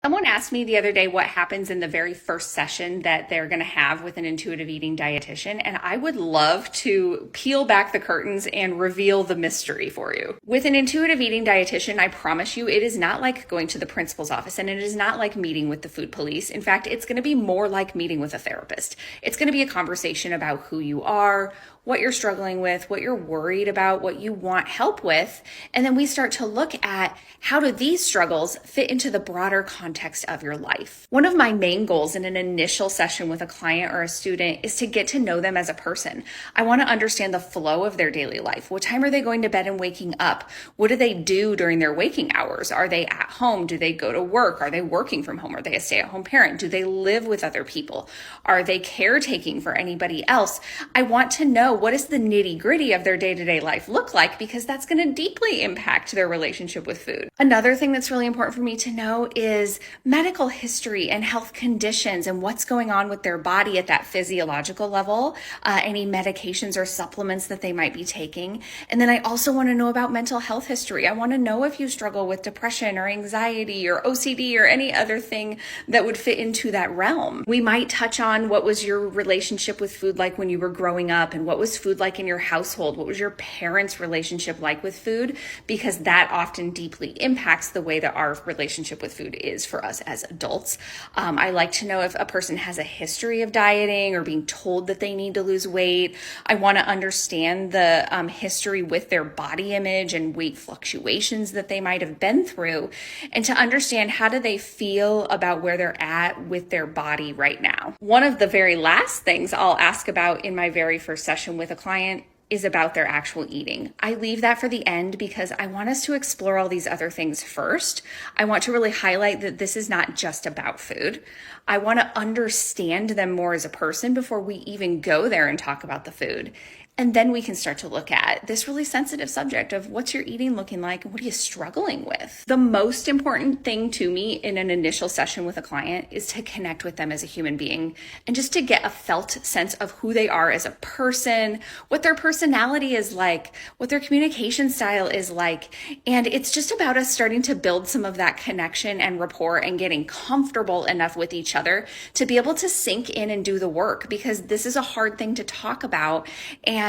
Someone asked me the other day what happens in the very first session that they're going to have with an intuitive eating dietitian, and I would love to peel back the curtains and reveal the mystery for you. With an intuitive eating dietitian, I promise you, it is not like going to the principal's office, and it is not like meeting with the food police. In fact, it's going to be more like meeting with a therapist. It's going to be a conversation about who you are, what you're struggling with, what you're worried about, what you want help with. And then we start to look at how do these struggles fit into the broader context of your life. One of my main goals in an initial session with a client or a student is to get to know them as a person. I want to understand the flow of their daily life. What time are they going to bed and waking up? What do they do during their waking hours? Are they at home? Do they go to work? Are they working from home? Are they a stay-at-home parent? Do they live with other people? Are they caretaking for anybody else? I want to know, what does the nitty-gritty of their day-to-day life look like, because that's going to deeply impact their relationship with food. Another thing that's really important for me to know is medical history and health conditions and what's going on with their body at that physiological level, any medications or supplements that they might be taking. And then I also want to know about mental health history. I want to know if you struggle with depression or anxiety or OCD or any other thing that would fit into that realm. We might touch on what was your relationship with food like when you were growing up, and what was food like in your household? What was your parents' relationship like with food? Because that often deeply impacts the way that our relationship with food is for us as adults. I like to know if a person has a history of dieting or being told that they need to lose weight. I want to understand the history with their body image and weight fluctuations that they might have been through, and to understand how do they feel about where they're at with their body right now. One of the very last things I'll ask about in my very first session with a client is about their actual eating. I leave that for the end because I want us to explore all these other things first. I want to really highlight that this is not just about food. I want to understand them more as a person before we even go there and talk about the food. And then we can start to look at this really sensitive subject of what's your eating looking like and what are you struggling with? The most important thing to me in an initial session with a client is to connect with them as a human being and just to get a felt sense of who they are as a person, what their personality is like, what their communication style is like. And it's just about us starting to build some of that connection and rapport and getting comfortable enough with each other to be able to sink in and do the work, because this is a hard thing to talk about. And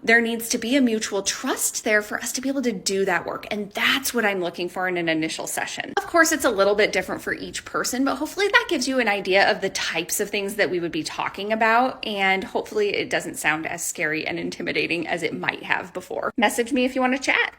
there needs to be a mutual trust there for us to be able to do that work. And that's what I'm looking for in an initial session. Of course, it's a little bit different for each person, but hopefully that gives you an idea of the types of things that we would be talking about. And hopefully it doesn't sound as scary and intimidating as it might have before. Message me if you want to chat.